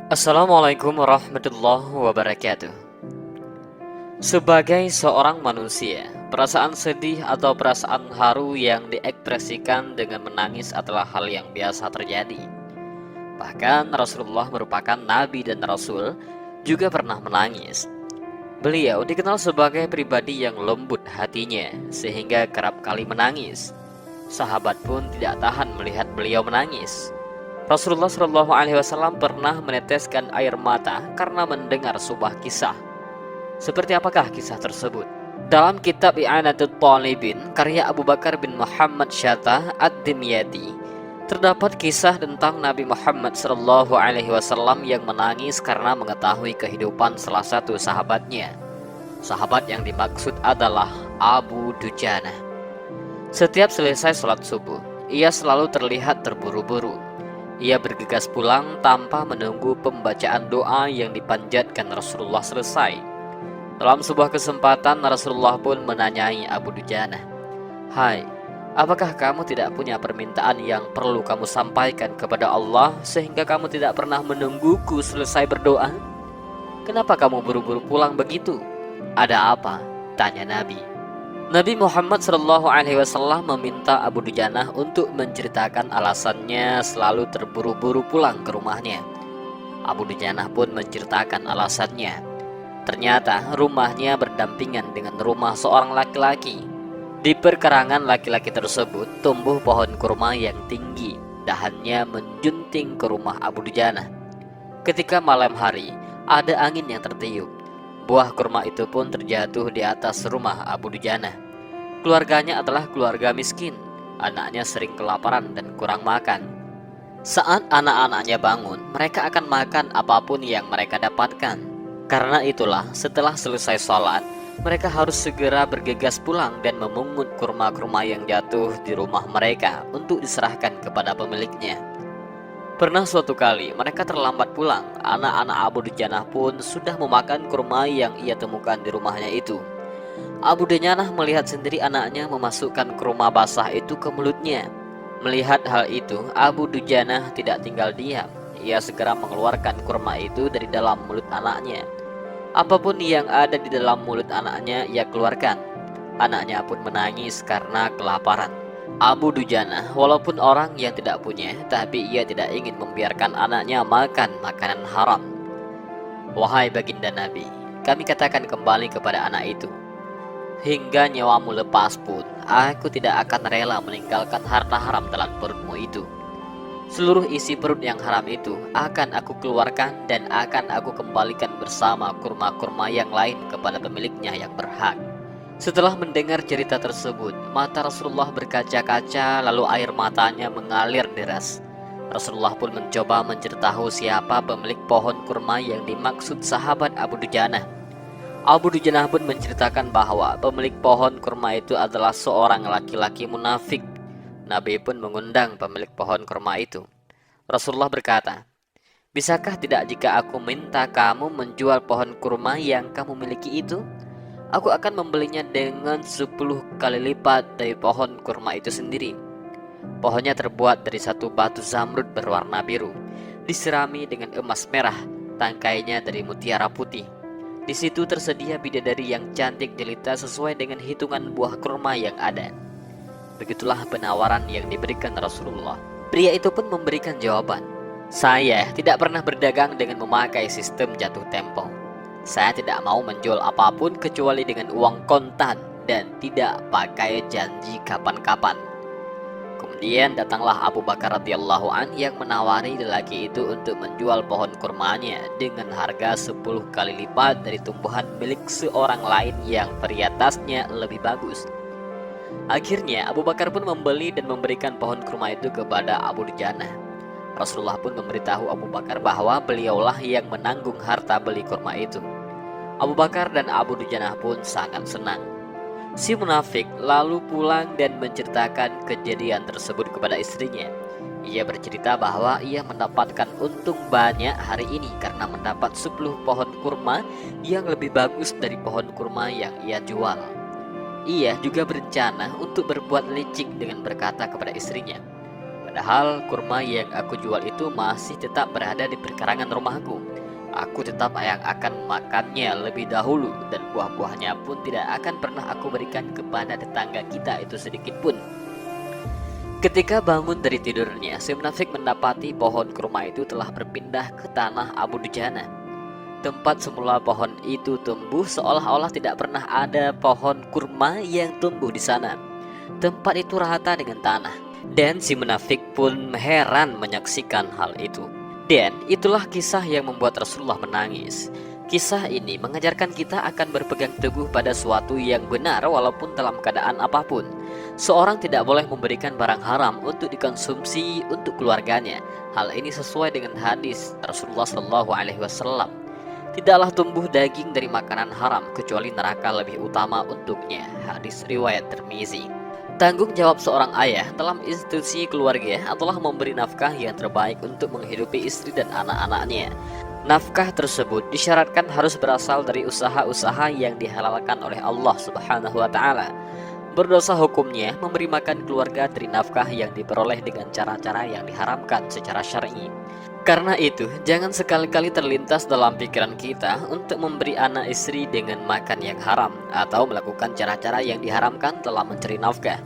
Assalamualaikum warahmatullahi wabarakatuh. Sebagai seorang manusia, perasaan sedih atau perasaan haru yang diekspresikan dengan menangis adalah hal yang biasa terjadi. Bahkan Rasulullah merupakan nabi dan rasul juga pernah menangis. Beliau dikenal sebagai pribadi yang lembut hatinya sehingga kerap kali menangis. Sahabat pun tidak tahan melihat beliau menangis. Rasulullah Shallallahu Alaihi Wasallam pernah meneteskan air mata karena mendengar sebuah kisah. Seperti apakah kisah tersebut? Dalam kitab I'anatul Talibin karya Abu Bakar bin Muhammad Syattah Ad-Dimyati, terdapat kisah tentang Nabi Muhammad Shallallahu Alaihi Wasallam yang menangis karena mengetahui kehidupan salah satu sahabatnya. Sahabat yang dimaksud adalah Abu Dujana. Setiap selesai sholat subuh, ia selalu terlihat terburu-buru. Ia bergegas pulang tanpa menunggu pembacaan doa yang dipanjatkan Rasulullah selesai. Dalam sebuah kesempatan Rasulullah pun menanyai Abu Dujana, "Hai, apakah kamu tidak punya permintaan yang perlu kamu sampaikan kepada Allah sehingga kamu tidak pernah menungguku selesai berdoa? Kenapa kamu buru-buru pulang begitu? Ada apa?" tanya Nabi. Nabi Muhammad SAW meminta Abu Dujanah untuk menceritakan alasannya selalu terburu-buru pulang ke rumahnya. Abu Dujanah pun menceritakan alasannya. Ternyata rumahnya berdampingan dengan rumah seorang laki-laki. Di perkarangan laki-laki tersebut tumbuh pohon kurma yang tinggi, dahannya menjunting ke rumah Abu Dujanah. Ketika malam hari, ada angin yang tertiup. Buah kurma itu pun terjatuh di atas rumah Abu Dujana. Keluarganya adalah keluarga miskin. Anaknya sering kelaparan dan kurang makan. Saat anak-anaknya bangun, mereka akan makan apapun yang mereka dapatkan. Karena itulah, setelah selesai sholat, mereka harus segera bergegas pulang dan memungut kurma-kurma yang jatuh di rumah mereka untuk diserahkan kepada pemiliknya. Pernah suatu kali mereka terlambat pulang. Anak-anak Abu Dujanah pun sudah memakan kurma yang ia temukan di rumahnya itu. Abu Dujanah melihat sendiri anaknya memasukkan kurma basah itu ke mulutnya. Melihat hal itu, Abu Dujanah tidak tinggal diam. Ia segera mengeluarkan kurma itu dari dalam mulut anaknya. Apapun yang ada di dalam mulut anaknya ia keluarkan. Anaknya pun menangis karena kelaparan. Abu Dujana walaupun orang yang tidak punya, tapi ia tidak ingin membiarkan anaknya makan makanan haram. "Wahai baginda Nabi, kami katakan kembali kepada anak itu, hingga nyawamu lepas pun, aku tidak akan rela meninggalkan harta haram dalam perutmu itu. Seluruh isi perut yang haram itu akan aku keluarkan dan akan aku kembalikan bersama kurma-kurma yang lain kepada pemiliknya yang berhak." Setelah mendengar cerita tersebut, mata Rasulullah berkaca-kaca, lalu air matanya mengalir deras. Rasulullah pun mencoba mencari tahu siapa pemilik pohon kurma yang dimaksud sahabat Abu Dujanah. Abu Dujanah pun menceritakan bahwa pemilik pohon kurma itu adalah seorang laki-laki munafik. Nabi pun mengundang pemilik pohon kurma itu. Rasulullah berkata, "Bisakah tidak jika aku minta kamu menjual pohon kurma yang kamu miliki itu? Aku akan membelinya dengan 10 kali lipat dari pohon kurma itu sendiri." Pohonnya terbuat dari satu batu zamrud berwarna biru, diserami dengan emas merah, tangkainya dari mutiara putih. Di situ tersedia bidadari yang cantik jelita sesuai dengan hitungan buah kurma yang ada. Begitulah penawaran yang diberikan Rasulullah. Pria itu pun memberikan jawaban, "Saya tidak pernah berdagang dengan memakai sistem jatuh tempo. Saya tidak mau menjual apapun kecuali dengan uang kontan dan tidak pakai janji kapan-kapan." Kemudian datanglah Abu Bakar radhiyallahu an yang menawari lelaki itu untuk menjual pohon kurmanya dengan harga 10 kali lipat dari tumbuhan milik seorang lain yang varietasnya lebih bagus. Akhirnya Abu Bakar pun membeli dan memberikan pohon kurma itu kepada Abu Dujanah. Rasulullah pun memberitahu Abu Bakar bahwa beliaulah yang menanggung harta beli kurma itu. Abu Bakar dan Abu Dujanah pun sangat senang. Si munafik lalu pulang dan menceritakan kejadian tersebut kepada istrinya. Ia bercerita bahwa ia mendapatkan untung banyak hari ini karena mendapat 10 pohon kurma yang lebih bagus dari pohon kurma yang ia jual. Ia juga berencana untuk berbuat licik dengan berkata kepada istrinya, Padahal kurma yang aku jual itu masih tetap berada di perkarangan rumahku. Aku tetap yang akan memakannya lebih dahulu, dan buah-buahnya pun tidak akan pernah aku berikan kepada tetangga kita itu sedikit pun. Ketika bangun dari tidurnya, si munafik mendapati pohon kurma itu telah berpindah ke tanah Abu Dujana. Tempat semula pohon itu tumbuh seolah-olah tidak pernah ada pohon kurma yang tumbuh di sana. Tempat itu rata dengan tanah, dan si munafik pun heran menyaksikan hal itu. Dan itulah kisah yang membuat Rasulullah menangis. Kisah ini mengajarkan kita akan berpegang teguh pada suatu yang benar walaupun dalam keadaan apapun. Seorang tidak boleh memberikan barang haram untuk dikonsumsi untuk keluarganya. Hal ini sesuai dengan hadis Rasulullah SAW. Tidaklah tumbuh daging dari makanan haram kecuali neraka lebih utama untuknya. Hadis riwayat Tirmizi. Tanggung jawab seorang ayah dalam institusi keluarga adalah memberi nafkah yang terbaik untuk menghidupi istri dan anak-anaknya. Nafkah tersebut disyaratkan harus berasal dari usaha-usaha yang dihalalkan oleh Allah Subhanahu wa Ta'ala. Berdosa hukumnya memberi makan keluarga dari nafkah yang diperoleh dengan cara-cara yang diharamkan secara syar'i. Karena itu, jangan sekali-kali terlintas dalam pikiran kita untuk memberi anak istri dengan makan yang haram atau melakukan cara-cara yang diharamkan dalam mencari nafkah.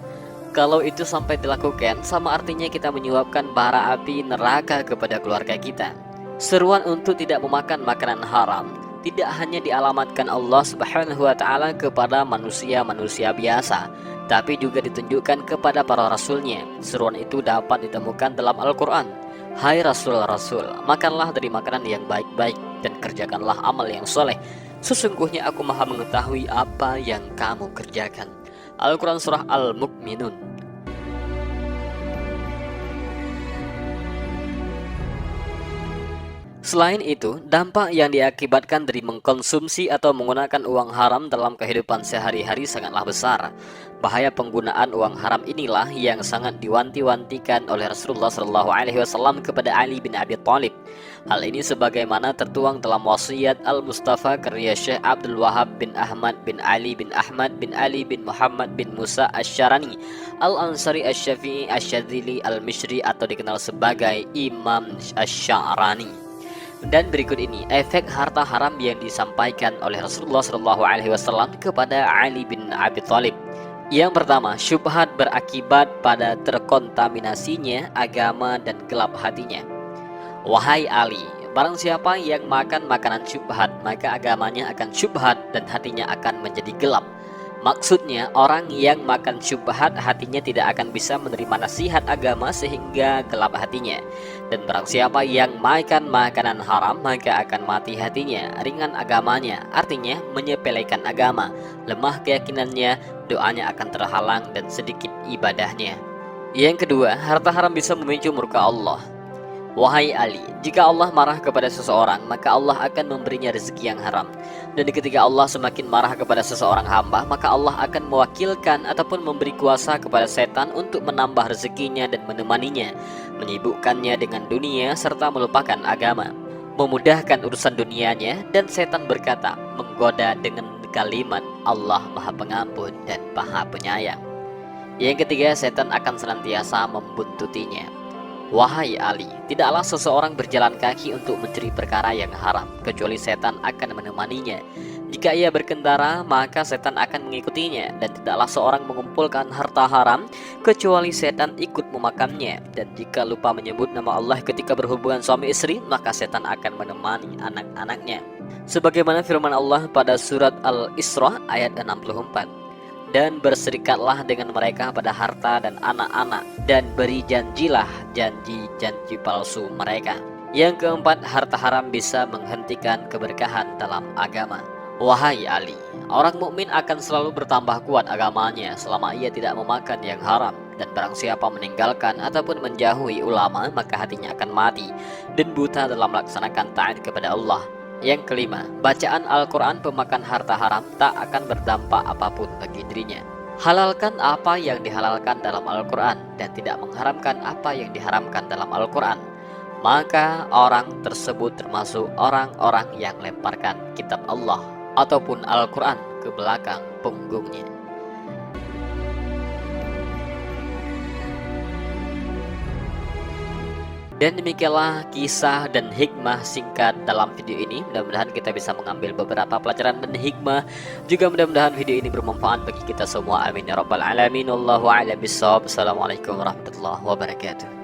Kalau itu sampai dilakukan, sama artinya kita menyuapkan bara api neraka kepada keluarga kita. Seruan untuk tidak memakan makanan haram tidak hanya dialamatkan Allah Subhanahu wa Ta'ala kepada manusia-manusia biasa, tapi juga ditunjukkan kepada para rasulnya. Seruan itu dapat ditemukan dalam Al-Quran. Hai Rasul-Rasul, makanlah dari makanan yang baik-baik dan kerjakanlah amal yang soleh. Sesungguhnya aku maha mengetahui apa yang kamu kerjakan. Al-Quran Surah Al-Mu'minun. Selain itu, dampak yang diakibatkan dari mengkonsumsi atau menggunakan uang haram dalam kehidupan sehari-hari sangatlah besar. Bahaya penggunaan uang haram inilah yang sangat diwanti-wantikan oleh Rasulullah SAW kepada Ali bin Abi Thalib. Hal ini sebagaimana tertuang dalam wasiat Al-Mustafa karya Syekh Abdul Wahab bin Ahmad bin Ali bin Ahmad bin Ali bin Muhammad bin Musa Asy-Syarani Al-Ansari Asy-Syafi'i Asy-Syadzili Al-Mishri atau dikenal sebagai Imam Asy-Syarani. Dan berikut ini efek harta haram yang disampaikan oleh Rasulullah SAW kepada Ali bin Abi Thalib. Yang pertama, syubhat berakibat pada terkontaminasinya agama dan gelap hatinya. Wahai Ali, barang siapa yang makan makanan syubhat, maka agamanya akan syubhat dan hatinya akan menjadi gelap. Maksudnya, orang yang makan syubhat hatinya tidak akan bisa menerima nasihat agama sehingga gelap hatinya. Dan barang siapa yang makan makanan haram, maka akan mati hatinya, ringan agamanya, artinya menyepelekan agama, lemah keyakinannya, doanya akan terhalang dan sedikit ibadahnya. Yang kedua, harta haram bisa memicu murka Allah. Wahai Ali, jika Allah marah kepada seseorang, maka Allah akan memberinya rezeki yang haram. Dan ketika Allah semakin marah kepada seseorang hamba, maka Allah akan mewakilkan ataupun memberi kuasa kepada setan untuk menambah rezekinya dan menemaninya, menyibukkannya dengan dunia serta melupakan agama, memudahkan urusan dunianya, dan setan berkata, menggoda dengan kalimat Allah Maha Pengampun dan Maha Penyayang. Yang ketiga, setan akan senantiasa membuntutinya. Wahai Ali, tidaklah seseorang berjalan kaki untuk mencari perkara yang haram, kecuali setan akan menemaninya. Jika ia berkendara, maka setan akan mengikutinya. Dan tidaklah seorang mengumpulkan harta haram, kecuali setan ikut memakannya. Dan jika lupa menyebut nama Allah ketika berhubungan suami istri, maka setan akan menemani anak-anaknya. Sebagaimana firman Allah pada surat Al-Isra ayat 64. Dan berserikatlah dengan mereka pada harta dan anak-anak, dan beri janjilah janji-janji palsu mereka. Yang keempat, harta haram bisa menghentikan keberkahan dalam agama. Wahai Ali, orang mukmin akan selalu bertambah kuat agamanya selama ia tidak memakan yang haram. Dan barang siapa meninggalkan ataupun menjauhi ulama, maka hatinya akan mati dan buta dalam melaksanakan taat kepada Allah. Yang kelima, bacaan Al-Quran pemakan harta haram tak akan berdampak apapun bagi dirinya. Halalkan apa yang dihalalkan dalam Al-Quran dan tidak mengharamkan apa yang diharamkan dalam Al-Quran. Maka orang tersebut termasuk orang-orang yang lemparkan kitab Allah ataupun Al-Quran ke belakang punggungnya. Dan demikianlah kisah dan hikmah singkat dalam video ini. Mudah-mudahan kita bisa mengambil beberapa pelajaran dan hikmah. Juga mudah-mudahan video ini bermanfaat bagi kita semua. Amin ya rabbal alamin. Wallahu a'lam bishawab. Assalamualaikum warahmatullahi wabarakatuh.